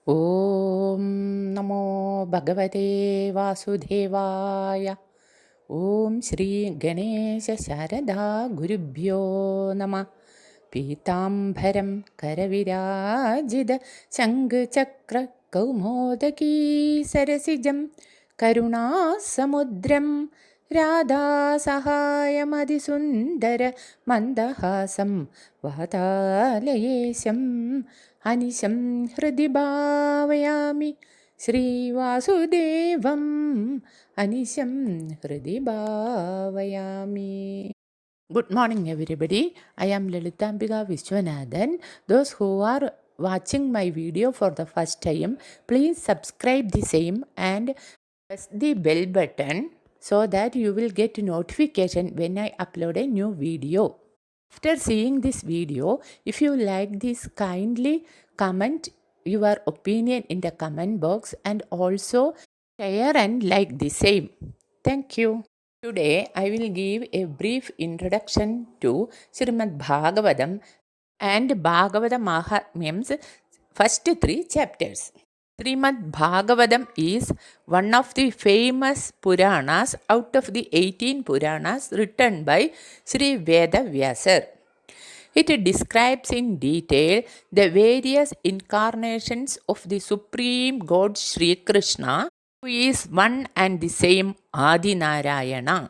ॐ नमो भगवते वासुदेवाय। ॐ श्रीगणेशशारदा गुरुभ्यो नमः। पीताम्बरं करविराजित शङ्खचक्रकौमोदकी सरसिजं करुणासमुद्रं राधासहायमधिसुन्दर मन्दहासं वातालयेशम् अनिशं हृदि भावयामि श्रीवासुदेवम् अनिशं हृदि भावयामि. Good morning, everybody. I am Lalitambika Vishwanathan. Those who are watching my video for the first time, please subscribe the same and press the bell button so that you will get notification when I upload a new video. After seeing this video, if you like this, kindly comment your opinion in the comment box and also share and like the same. Thank you. Today, I will give a brief introduction to Srimad Bhagavatam and Bhagavata Mahatmyam's first three chapters. Srimad Bhagavatam is one of the famous Puranas out of the 18 Puranas written by Sri Veda Vyasar. It describes in detail the various incarnations of the Supreme God Sri Krishna, who is one and the same Adi Narayana.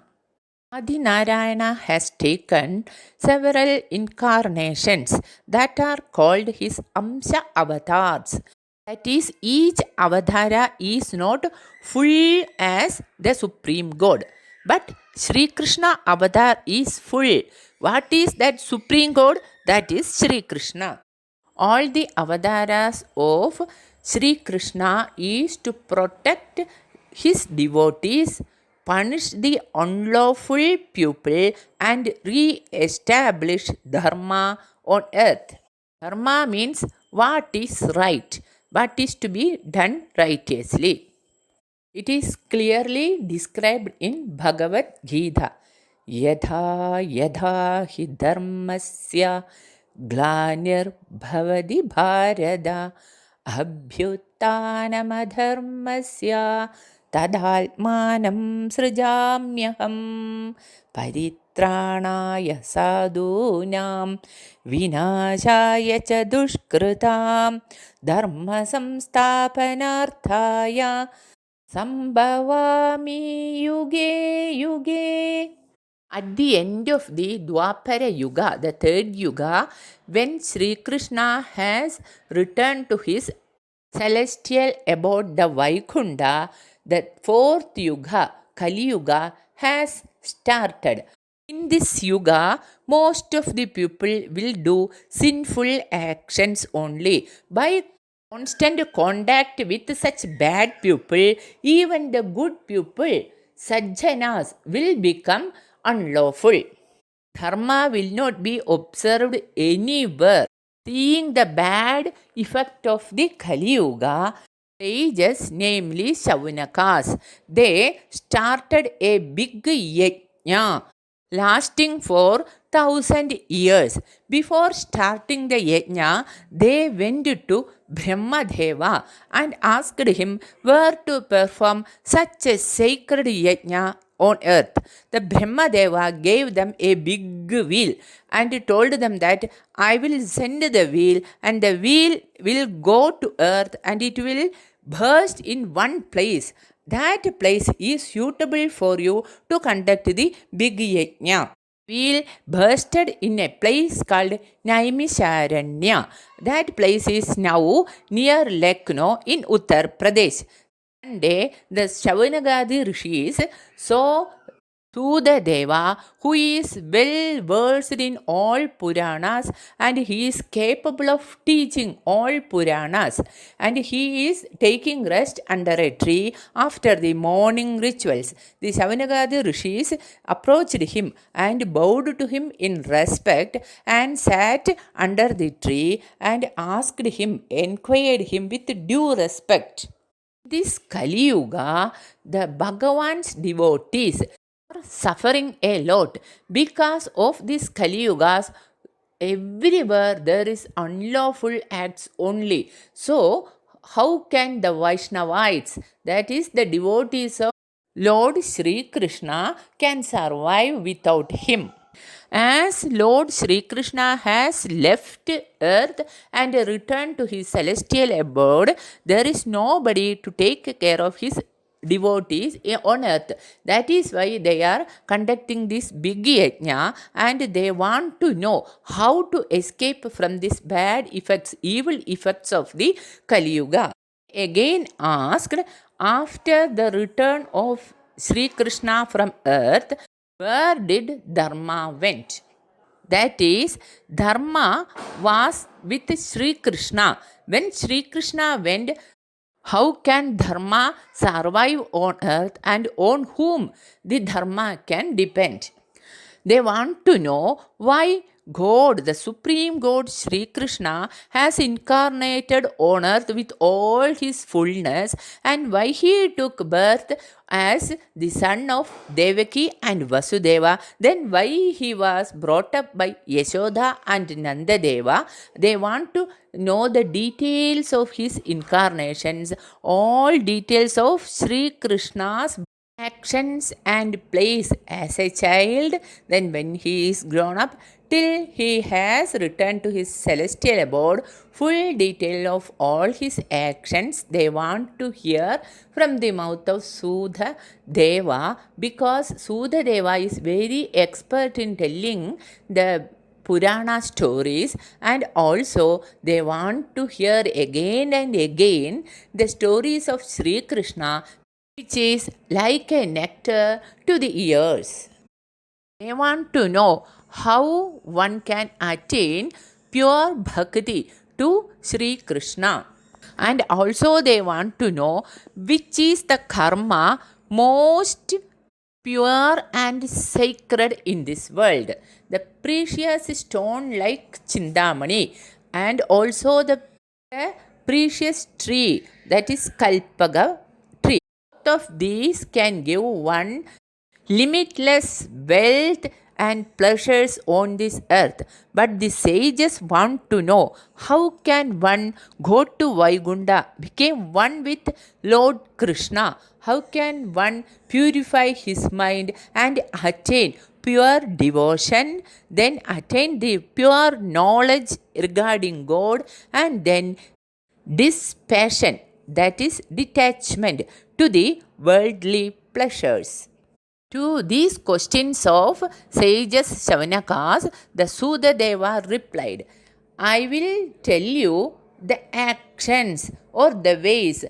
Adi Narayana has taken several incarnations that are called his Amsha avatars. That is, each avatara is not full as the Supreme God, but Sri Krishna avatar is full. What is that Supreme God? That is Sri Krishna. All the avataras of Sri Krishna is to protect his devotees, punish the unlawful people, and re-establish dharma on earth. Dharma means what is right, what is to be done righteously. It is clearly described in Bhagavad Gita. Yadha yadha hi dharmasya ग्लानिर्भवति Bharat अभ्युत्थानमधर्मस्य तदात्मानं सृजाम्यहं परित्राणाय साधूनां विनाशाय च दुष्कृतां धर्मसंस्थापनार्थाय सम्भवामि युगे युगे. At the end of the Dwapara Yuga, the third Yuga, when Sri Krishna has returned to his celestial abode, the Vaikunta, the fourth Yuga, Kali Yuga, has started. In this Yuga, most of the people will do sinful actions only. By constant contact with such bad people, even the good people, Sajjanas, will become unlawful. Dharma will not be observed anywhere. Seeing the bad effect of the Kali Yuga, sages, namely Shavunakas, they started a big yajna lasting for 1,000 years. Before starting the yajna, they went to Brahmadeva and asked him where to perform such a sacred yajna on earth. The Brahmadeva gave them a big wheel and told them that I will send the wheel and the wheel will go to earth and it will burst in one place. That place is suitable for you to conduct the big yajna. Wheel bursted in a place called Naimisharanya. That place is now near Lucknow in Uttar Pradesh. One day, the Shavanagadi rishis saw Sudadeva, who is well versed in all Puranas and he is capable of teaching all Puranas, and he is taking rest under a tree after the morning rituals. The Shavanagadi rishis approached him and bowed to him in respect and sat under the tree and asked him, inquired him with due respect. This Kali Yuga, the Bhagavan's devotees are suffering a lot because of these Kali Yugas. Everywhere there is unlawful acts only. So how can the Vaishnavites, that is the devotees of Lord Sri Krishna, can survive without him? As Lord Sri Krishna has left earth and returned to his celestial abode, there is nobody to take care of his devotees on earth. That is why they are conducting this big yajna, and they want to know how to escape from these bad effects, evil effects of the Kali Yuga. Again asked, after the return of Sri Krishna from earth, where did Dharma went? That is, Dharma was with Sri Krishna. When Sri Krishna went, how can Dharma survive on earth, and on whom the Dharma can depend? They want to know why God, the Supreme God Sri Krishna, has incarnated on earth with all his fullness, and why he took birth as the son of Devaki and Vasudeva, then why he was brought up by Yashoda and Nandadeva. They want to know the details of his incarnations, all details of Sri Krishna's actions and plays as a child, then when he is grown up, till he has returned to his celestial abode, full detail of all his actions they want to hear from the mouth of Sudha Deva, because Sudha Deva is very expert in telling the Purana stories, and also they want to hear again and again the stories of Sri Krishna, which is like a nectar to the ears. They want to know how one can attain pure bhakti to Sri Krishna. And also they want to know which is the karma most pure and sacred in this world. The precious stone like Chindamani, and also the precious tree, that is Kalpaga tree. Both of these can give one limitless wealth and pleasures on this earth. But the sages want to know how can one go to Vaigunda, become one with Lord Krishna? How can one purify his mind and attain pure devotion, then attain the pure knowledge regarding God, and then dispassion, that is detachment to the worldly pleasures? To these questions of sages Shavanakas, the Sudadeva replied, I will tell you the actions or the ways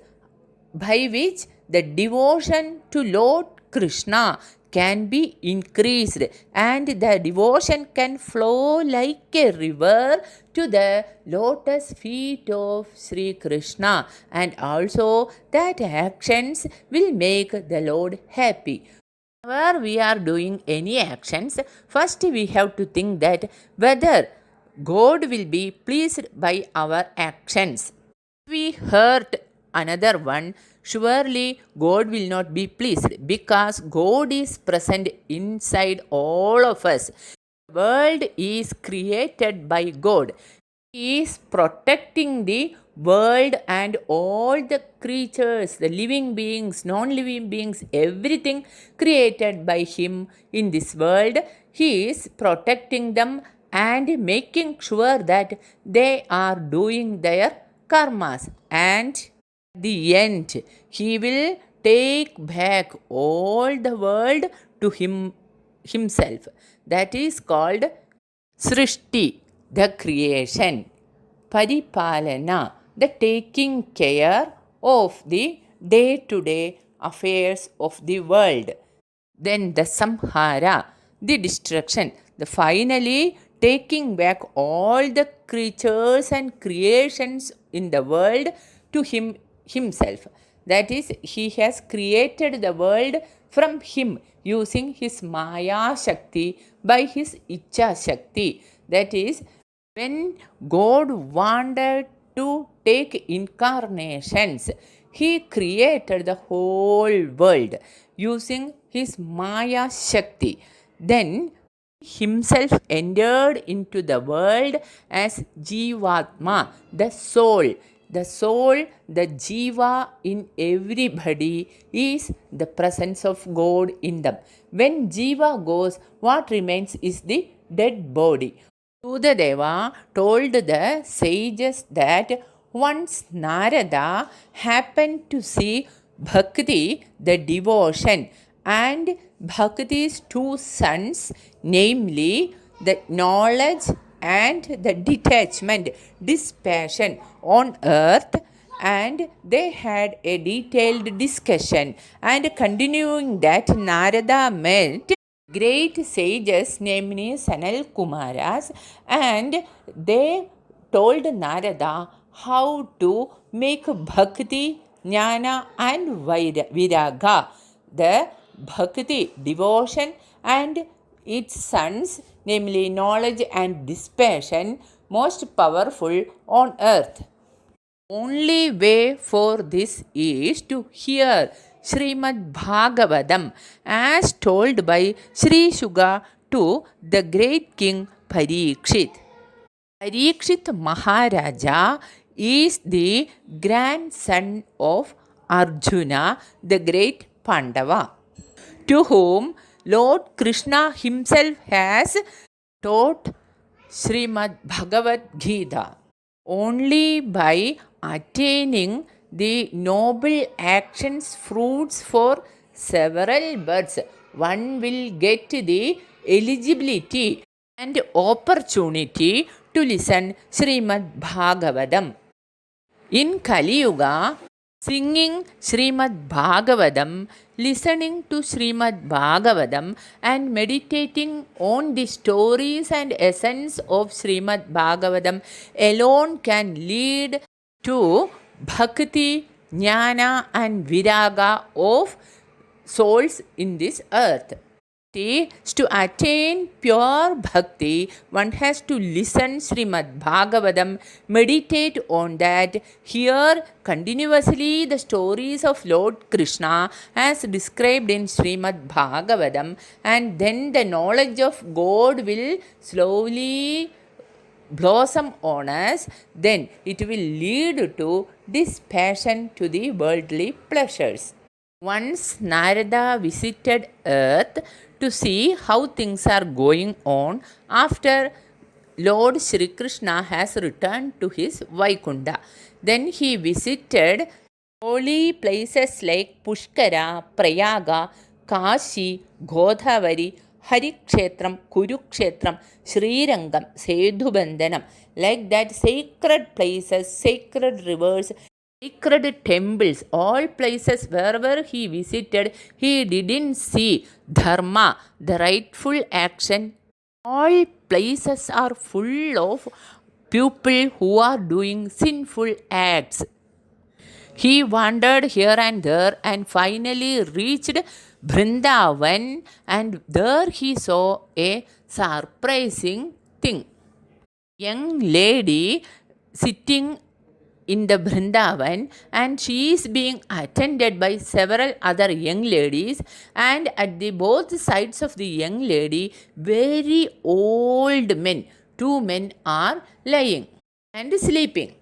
by which the devotion to Lord Krishna can be increased, and the devotion can flow like a river to the lotus feet of Sri Krishna, and also that actions will make the Lord happy. Whenever we are doing any actions, first we have to think that whether God will be pleased by our actions. If we hurt another one, surely God will not be pleased, because God is present inside all of us. The world is created by God. He is protecting the world and all the creatures, the living beings, non living beings, everything created by Him in this world. He is protecting them and making sure that they are doing their karmas. And at the end, He will take back all the world to Himself. That is called Srishti, the creation. Paripalana, the taking care of the day to day affairs of the world. Then the Samhara, the destruction. The finally taking back all the creatures and creations in the world to himself. That is, he has created the world from him using his Maya Shakti by his Icha Shakti. That is, when God wanted to take incarnations, He created the whole world using His Maya Shakti. Then Himself entered into the world as Jivatma, the soul, the soul, the jiva in everybody is the presence of God in them. When jiva goes, what remains is the dead body. Sudadeva told the sages that once Narada happened to see Bhakti, the devotion, and Bhakti's two sons, namely the knowledge and the detachment, dispassion on earth, and they had a detailed discussion. And continuing that, Narada met great sages, namely Sanal Kumaras, and they told Narada how to make bhakti, jnana, and viraga. The bhakti, devotion, and its sons, namely knowledge and dispassion, most powerful on earth. Only way for this is to hear Srimad Bhagavatam as told by Sri Shuga to the great king Parikshit. Parikshit Maharaja is the grandson of Arjuna, the great Pandava, to whom Lord Krishna himself has taught Srimad Bhagavad Gita. Only by attaining the noble actions fruits for several births, one will get the eligibility and opportunity to listen Srimad Bhagavatam. In Kali Yuga, singing Srimad Bhagavatam, listening to Srimad Bhagavatam, and meditating on the stories and essence of Srimad Bhagavatam alone can lead to bhakti, jnana, and viraga of souls in this earth. To attain pure bhakti, one has to listen Srimad Bhagavatam, meditate on that, hear continuously the stories of Lord Krishna as described in Srimad Bhagavatam, and then the knowledge of God will slowly blossom on us. Then it will lead to dispassion to the worldly pleasures. Once Narada visited earth to see how things are going on after Lord Sri Krishna has returned to his Vaikunta. Then he visited holy places like Pushkara, Prayaga, Kashi, Godavari, Harikshetram, Kurukshetram, Srirangam, Sedhubandhanam, like that sacred places, sacred rivers, sacred temples, all places wherever he visited, he didn't see dharma, the rightful action. All places are full of people who are doing sinful acts. He wandered here and there and finally reached Vrindavan, and there he saw a surprising thing. Young lady sitting in the Vrindavan, and she is being attended by several other young ladies, and at the both sides of the young lady very old men, two men are lying and sleeping.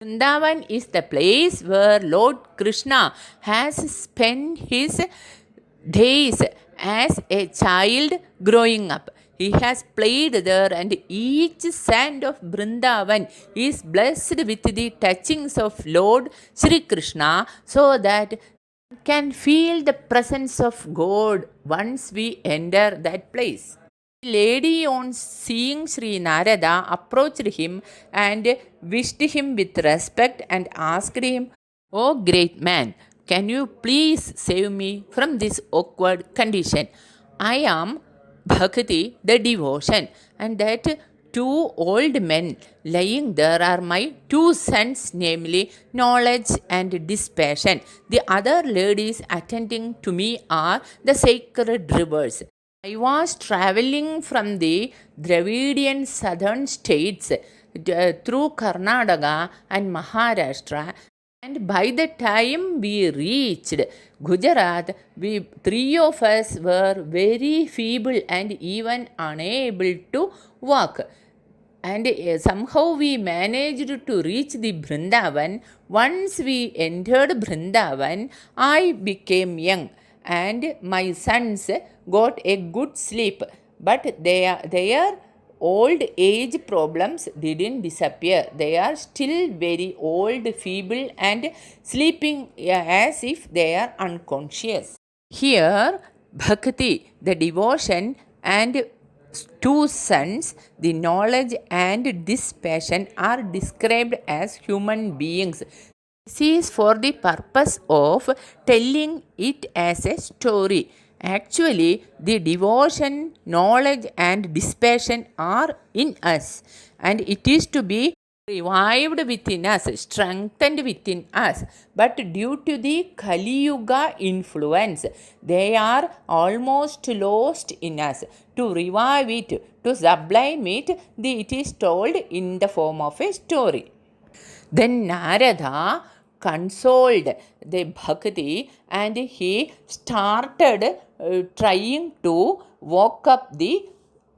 Vrindavan is the place where Lord Krishna has spent his days as a child growing up. He has played there, and each sand of Vrindavan is blessed with the touchings of Lord Sri Krishna, so that can feel the presence of God once we enter that place. The lady, on seeing Sri Narada, approached him and wished him with respect and asked him, "O great man, can you please save me from this awkward condition? I am Bhakti, the devotion, and that two old men lying there are my two sons, namely knowledge and dispassion. The other ladies attending to me are the sacred rivers. I was traveling from the Dravidian southern states through Karnataka and Maharashtra, and by the time we reached Gujarat, we three of us were very feeble and even unable to walk. and somehow we managed to reach the Brindavan. Once we entered Brindavan, I became young and my sons got a good sleep, but their old age problems didn't disappear. They are still very old, feeble, and sleeping as if they are unconscious. Here, Bhakti, the devotion, and two sons, the knowledge and dispassion, are described as human beings. This is for the purpose of telling it as a story. Actually, the devotion, knowledge, and dispassion are in us, and it is to be revived within us, strengthened within us. But due to the Kali Yuga influence, they are almost lost in us. To revive it, to sublime it, it is told in the form of a story. Then Narada consoled the Bhakti and he started trying to wake up the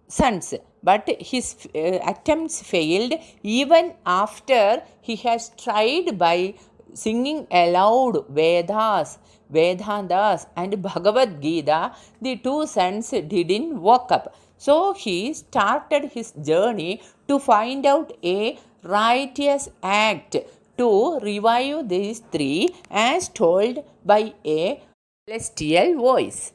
sons. But his attempts failed even after he has tried by singing aloud Vedantas and Bhagavad Gita. The two sons didn't wake up. So he started his journey to find out a righteous act to revive these three as told by a celestial voice.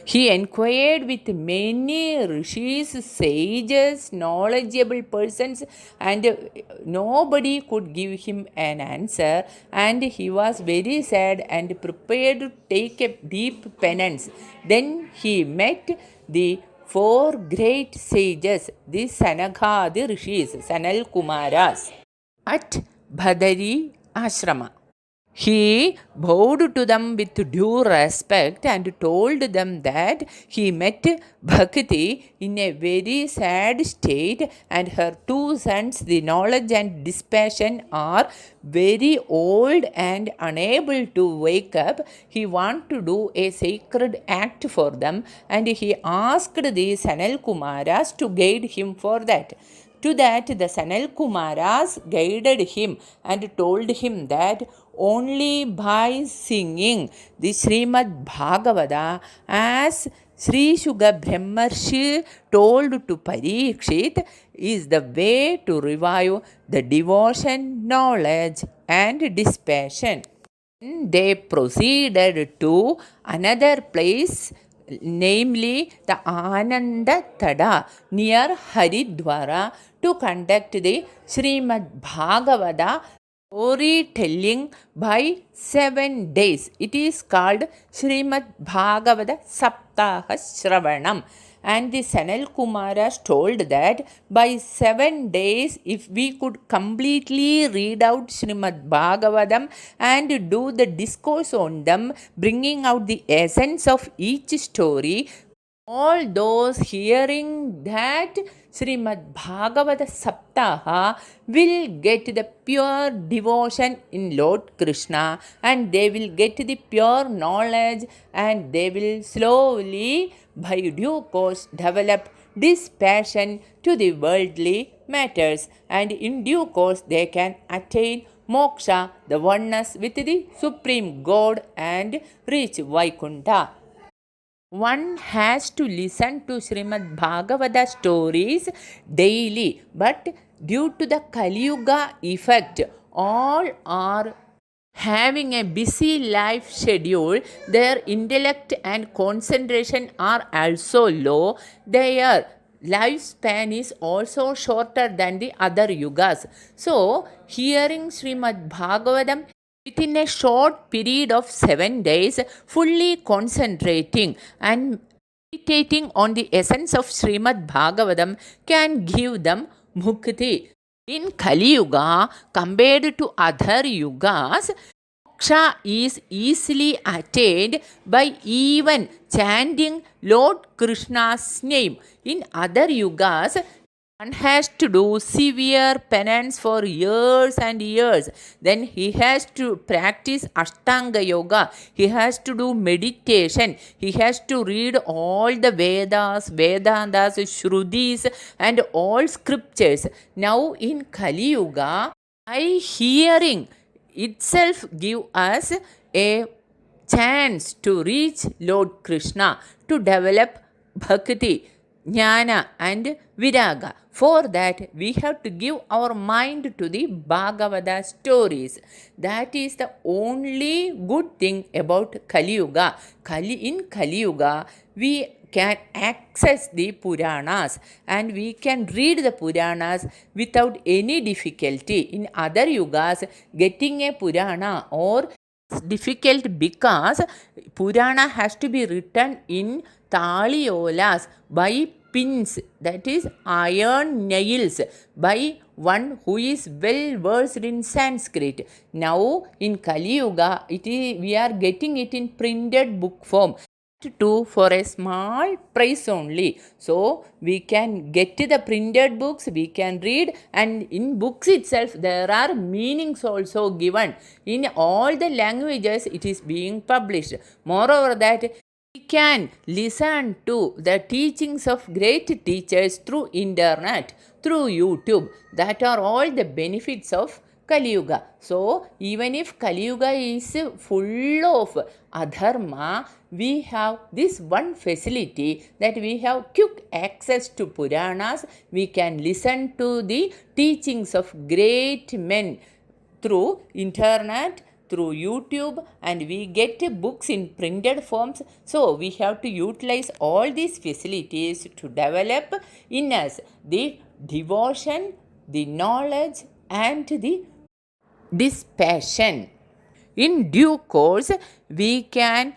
He inquired with many rishis, sages, knowledgeable persons, and nobody could give him an answer. And he was very sad and prepared to take a deep penance. Then he met the four great sages, the Sanagadi rishis, Sanal Kumaras, at Bhadari Ashrama. He bowed to them with due respect and told them that he met Bhakti in a very sad state, and her two sons, the knowledge and dispassion, are very old and unable to wake up. He wanted to do a sacred act for them, and he asked the Sanal Kumaras to guide him for that. To that, the Sanal Kumaras guided him and told him that only by singing the Srimad Bhagavata, as Sri Shuga Brahmarshi told to Parikshit, is the way to revive the devotion, knowledge, and dispassion. They proceeded to another place, namely the Ananda Tada near Haridwara, to conduct the Srimad Bhagavata storytelling by 7 days. It is called Srimad Bhagavata Saptaha Shravanam. And the Sanal Kumaras told that by 7 days, if we could completely read out Srimad Bhagavatam and do the discourse on them, bringing out the essence of each story, all those hearing that Srimad Bhagavata Saptaha will get the pure devotion in Lord Krishna, and they will get the pure knowledge, and they will slowly, by due course, develop dispassion to the worldly matters, and in due course they can attain moksha, the oneness with the Supreme God, and reach Vaikuntha. One has to listen to Srimad Bhagavata stories daily, but due to the Kali Yuga effect, all are having a busy life schedule. Their intellect and concentration are also low. Their lifespan is also shorter than the other yugas. So, hearing Srimad Bhagavatam within a short period of 7 days, fully concentrating and meditating on the essence of Srimad Bhagavatam can give them mukti. In Kali Yuga, compared to other yugas, moksha is easily attained by even chanting Lord Krishna's name. In other yugas, one has to do severe penance for years and years. Then he has to practice Ashtanga Yoga. He has to do meditation. He has to read all the Vedas, Vedantas, Shrudis, and all scriptures. Now in Kali Yuga, by hearing itself give us a chance to reach Lord Krishna, to develop bhakti, jnana, and viraga. For that, we have to give our mind to the Bhagavata stories. That is the only good thing about Kali Yuga. In Kali Yuga, we can access the Puranas and we can read the Puranas without any difficulty. In other yugas, getting a Purana or difficult because Purana has to be written in taliolas by pins, that is iron nails, by one who is well versed in Sanskrit. Now in Kali Yuga, we are getting it in printed book form to for a small price only. So we can get the printed books, we can read, and in books itself there are meanings also given. In all the languages it is being published. Moreover that we can listen to the teachings of great teachers through internet, through YouTube. That are all the benefits of Kali Yuga. So even if Kali Yuga is full of adharma, we have this one facility that we have quick access to Puranas. We can listen to the teachings of great men through internet, through YouTube, and we get books in printed forms. So we have to utilize all these facilities to develop in us the devotion, the knowledge, and the dispassion. In due course, we can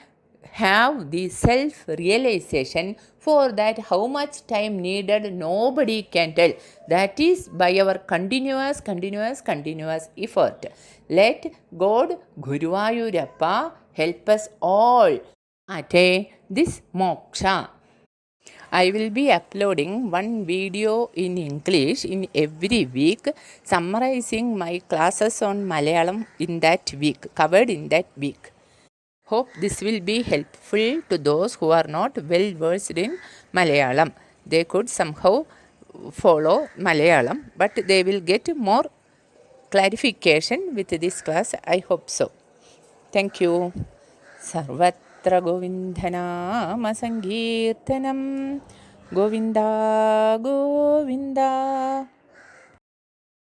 have the self realization. For that, how much time needed, nobody can tell. That is by our continuous effort. Let God Guruvayurappa help us all attain this moksha. I will be uploading one video in English in every week, summarizing my classes on Malayalam in that week, covered in that week. Hope this will be helpful to those who are not well versed in Malayalam. They could somehow follow Malayalam, but they will get more clarification with this class. I hope so. Thank you. Sarvatra Govindhanama Sankirtanam Govinda Govinda.